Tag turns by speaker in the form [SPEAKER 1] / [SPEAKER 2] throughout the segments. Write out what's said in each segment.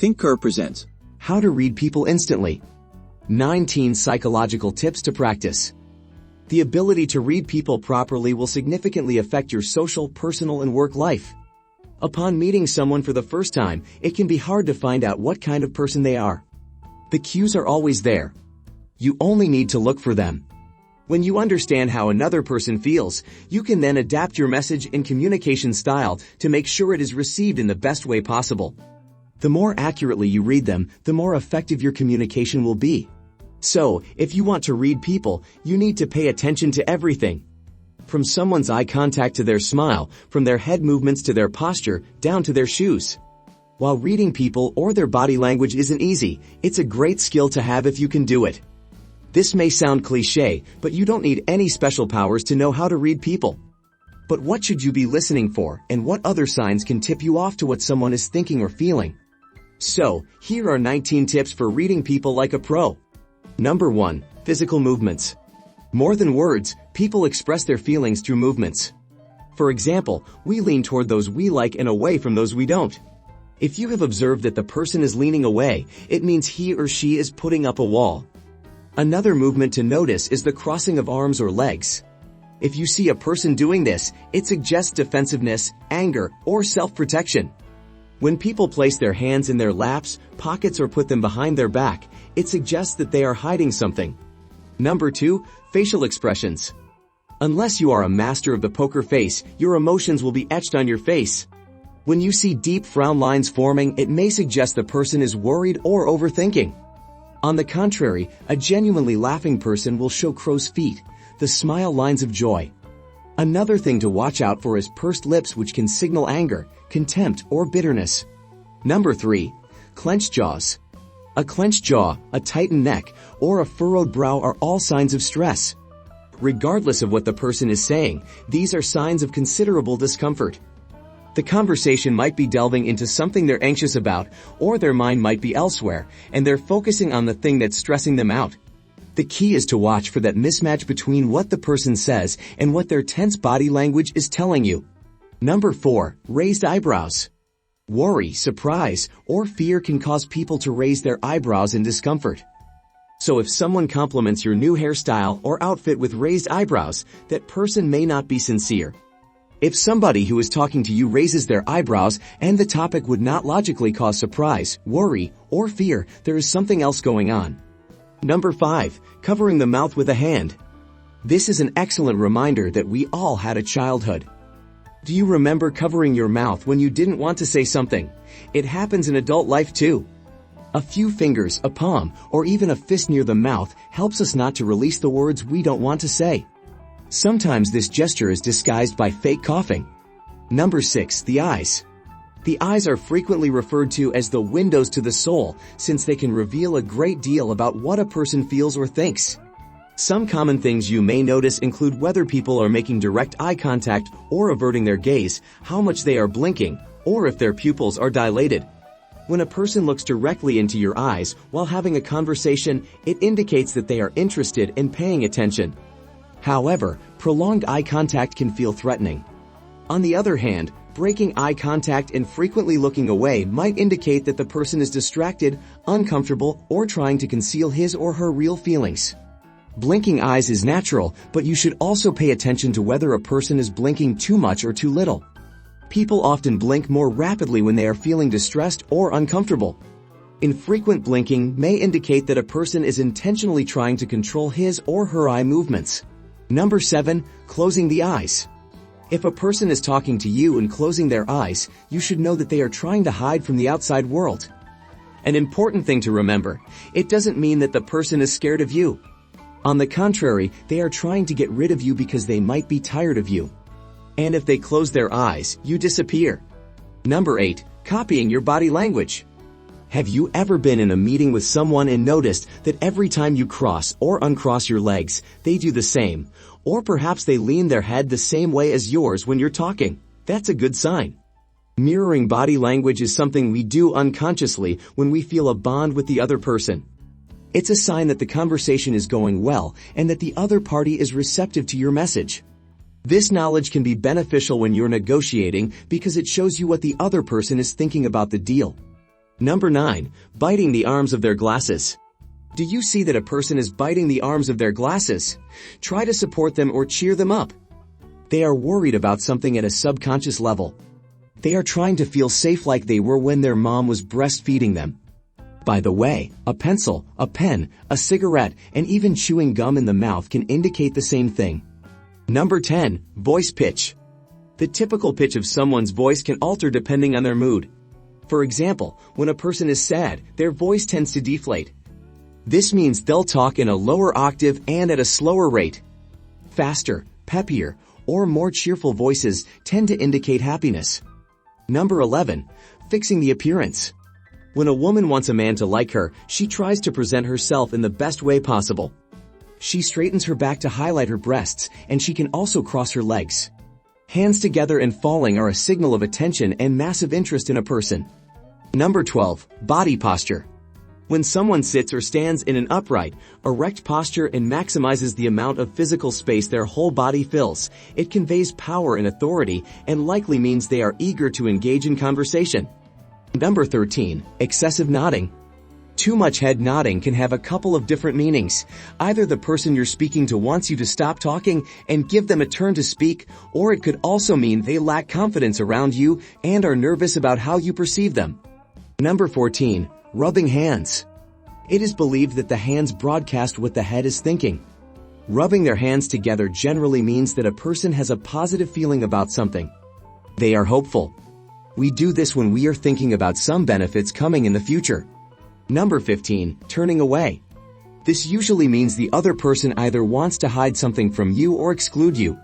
[SPEAKER 1] ThinkCur presents
[SPEAKER 2] How to Read People Instantly. 19 Psychological Tips to Practice. The ability to read people properly will significantly affect your social, personal, and work life. Upon meeting someone for the first time, it can be hard to find out what kind of person they are. The cues are always there. You only need to look for them. When you understand how another person feels, you can then adapt your message and communication style to make sure it is received in the best way possible. The more accurately you read them, the more effective your communication will be. So, if you want to read people, you need to pay attention to everything. From someone's eye contact to their smile, from their head movements to their posture, down to their shoes. While reading people or their body language isn't easy, it's a great skill to have if you can do it. This may sound cliché, but you don't need any special powers to know how to read people. But what should you be listening for, and what other signs can tip you off to what someone is thinking or feeling? So, here are 19 tips for reading people like a pro. Number 1. Physical movements. More than words, people express their feelings through movements. For example, we lean toward those we like and away from those we don't. If you have observed that the person is leaning away, it means he or she is putting up a wall. Another movement to notice is the crossing of arms or legs. If you see a person doing this, it suggests defensiveness, anger, or self-protection. When people place their hands in their laps, pockets, or put them behind their back, it suggests that they are hiding something. Number 2. Facial expressions. Unless you are a master of the poker face, your emotions will be etched on your face. When you see deep frown lines forming, it may suggest the person is worried or overthinking. On the contrary, a genuinely laughing person will show crow's feet, the smile lines of joy. Another thing to watch out for is pursed lips, which can signal anger, contempt, or bitterness. Number 3. Clenched jaws. A clenched jaw, a tightened neck, or a furrowed brow are all signs of stress. Regardless of what the person is saying, these are signs of considerable discomfort. The conversation might be delving into something they're anxious about, or their mind might be elsewhere, and they're focusing on the thing that's stressing them out. The key is to watch for that mismatch between what the person says and what their tense body language is telling you. Number 4. Raised eyebrows. Worry, surprise, or fear can cause people to raise their eyebrows in discomfort. So if someone compliments your new hairstyle or outfit with raised eyebrows, that person may not be sincere. If somebody who is talking to you raises their eyebrows and the topic would not logically cause surprise, worry, or fear, there is something else going on. Number 5. Covering the mouth with a hand. This is an excellent reminder that we all had a childhood. Do you remember covering your mouth when you didn't want to say something? It happens in adult life too. A few fingers, a palm, or even a fist near the mouth helps us not to release the words we don't want to say. Sometimes this gesture is disguised by fake coughing. Number 6. The eyes. The eyes are frequently referred to as the windows to the soul, since they can reveal a great deal about what a person feels or thinks. Some common things you may notice include whether people are making direct eye contact or averting their gaze, how much they are blinking, or if their pupils are dilated. When a person looks directly into your eyes while having a conversation, it indicates that they are interested and paying attention. However, prolonged eye contact can feel threatening. On the other hand, breaking eye contact and frequently looking away might indicate that the person is distracted, uncomfortable, or trying to conceal his or her real feelings. Blinking eyes is natural, but you should also pay attention to whether a person is blinking too much or too little. People often blink more rapidly when they are feeling distressed or uncomfortable. Infrequent blinking may indicate that a person is intentionally trying to control his or her eye movements. Number 7. Closing the eyes. If a person is talking to you and closing their eyes, you should know that they are trying to hide from the outside world. An important thing to remember, it doesn't mean that the person is scared of you. On the contrary, they are trying to get rid of you because they might be tired of you. And if they close their eyes, you disappear. Number 8. Copying your body language. Have you ever been in a meeting with someone and noticed that every time you cross or uncross your legs, they do the same, or perhaps they lean their head the same way as yours when you're talking? That's a good sign. Mirroring body language is something we do unconsciously when we feel a bond with the other person. It's a sign that the conversation is going well and that the other party is receptive to your message. This knowledge can be beneficial when you're negotiating because it shows you what the other person is thinking about the deal. Number 9. Biting the arms of their glasses. Do you see that a person is biting the arms of their glasses? Try to support them or cheer them up. They are worried about something at a subconscious level. They are trying to feel safe like they were when their mom was breastfeeding them. By the way, a pencil, a pen, a cigarette, and even chewing gum in the mouth can indicate the same thing. Number 10. Voice pitch. The typical pitch of someone's voice can alter depending on their mood. For example, when a person is sad, their voice tends to deflate. This means they'll talk in a lower octave and at a slower rate. Faster, peppier, or more cheerful voices tend to indicate happiness. Number 11. Fixing the appearance. When a woman wants a man to like her, she tries to present herself in the best way possible. She straightens her back to highlight her breasts, and she can also cross her legs. Hands together and falling are a signal of attention and massive interest in a person. Number 12. Body posture. When someone sits or stands in an upright, erect posture and maximizes the amount of physical space their whole body fills, it conveys power and authority and likely means they are eager to engage in conversation. Number 13. Excessive nodding. Too much head nodding can have a couple of different meanings. Either the person you're speaking to wants you to stop talking and give them a turn to speak, or it could also mean they lack confidence around you and are nervous about how you perceive them. Number 14. Rubbing hands. It is believed that the hands broadcast what the head is thinking. Rubbing their hands together generally means that a person has a positive feeling about something. They are hopeful. We do this when we are thinking about some benefits coming in the future. Number 15. Turning away. This usually means the other person either wants to hide something from you or exclude you.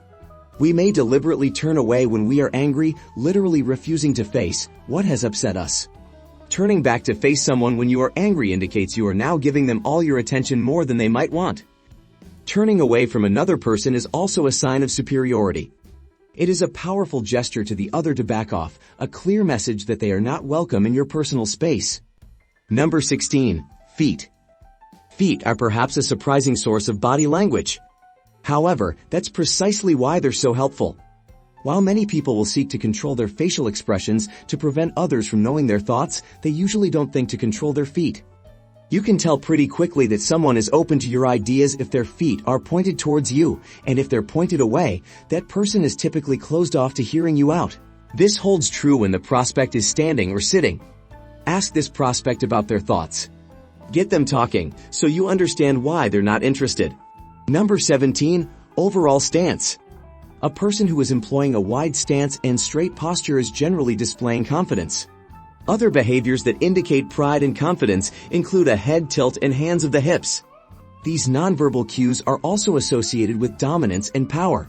[SPEAKER 2] We may deliberately turn away when we are angry, literally refusing to face what has upset us. Turning back to face someone when you are angry indicates you are now giving them all your attention more than they might want. Turning away from another person is also a sign of superiority. It is a powerful gesture to the other to back off, a clear message that they are not welcome in your personal space. Number 16. Feet. Feet are perhaps a surprising source of body language. However, that's precisely why they're so helpful. While many people will seek to control their facial expressions to prevent others from knowing their thoughts, they usually don't think to control their feet. You can tell pretty quickly that someone is open to your ideas if their feet are pointed towards you, and if they're pointed away, that person is typically closed off to hearing you out. This holds true when the prospect is standing or sitting. Ask this prospect about their thoughts. Get them talking, so you understand why they're not interested. Number 17. Overall stance. A person who is employing a wide stance and straight posture is generally displaying confidence. Other behaviors that indicate pride and confidence include a head tilt and hands of the hips. These nonverbal cues are also associated with dominance and power.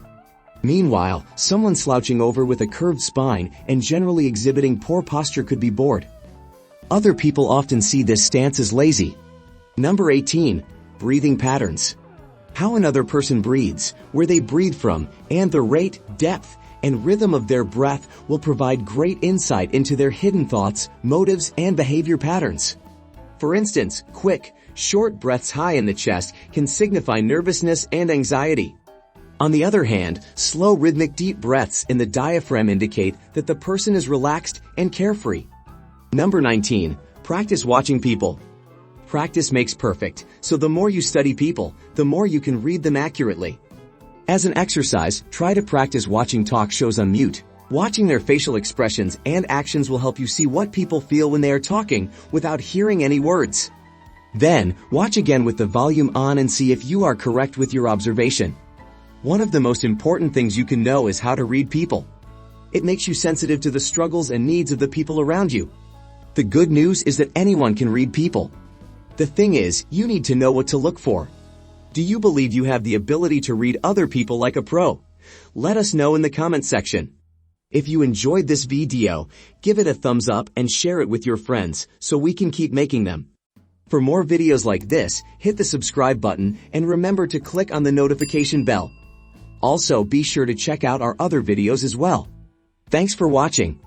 [SPEAKER 2] Meanwhile, someone slouching over with a curved spine and generally exhibiting poor posture could be bored. Other people often see this stance as lazy. Number 18. Breathing patterns. How another person breathes, where they breathe from, and the rate, depth, and rhythm of their breath will provide great insight into their hidden thoughts, motives, and behavior patterns. For instance, quick, short breaths high in the chest can signify nervousness and anxiety. On the other hand, slow rhythmic deep breaths in the diaphragm indicate that the person is relaxed and carefree. Number 19. Practice watching people. Practice makes perfect, so the more you study people, the more you can read them accurately. As an exercise, try to practice watching talk shows on mute. Watching their facial expressions and actions will help you see what people feel when they are talking without hearing any words. Then, watch again with the volume on and see if you are correct with your observation. One of the most important things you can know is how to read people. It makes you sensitive to the struggles and needs of the people around you. The good news is that anyone can read people. The thing is, you need to know what to look for. Do you believe you have the ability to read other people like a pro? Let us know in the comment section. If you enjoyed this video, give it a thumbs up and share it with your friends so we can keep making them. For more videos like this, hit the subscribe button and remember to click on the notification bell. Also, be sure to check out our other videos as well. Thanks for watching.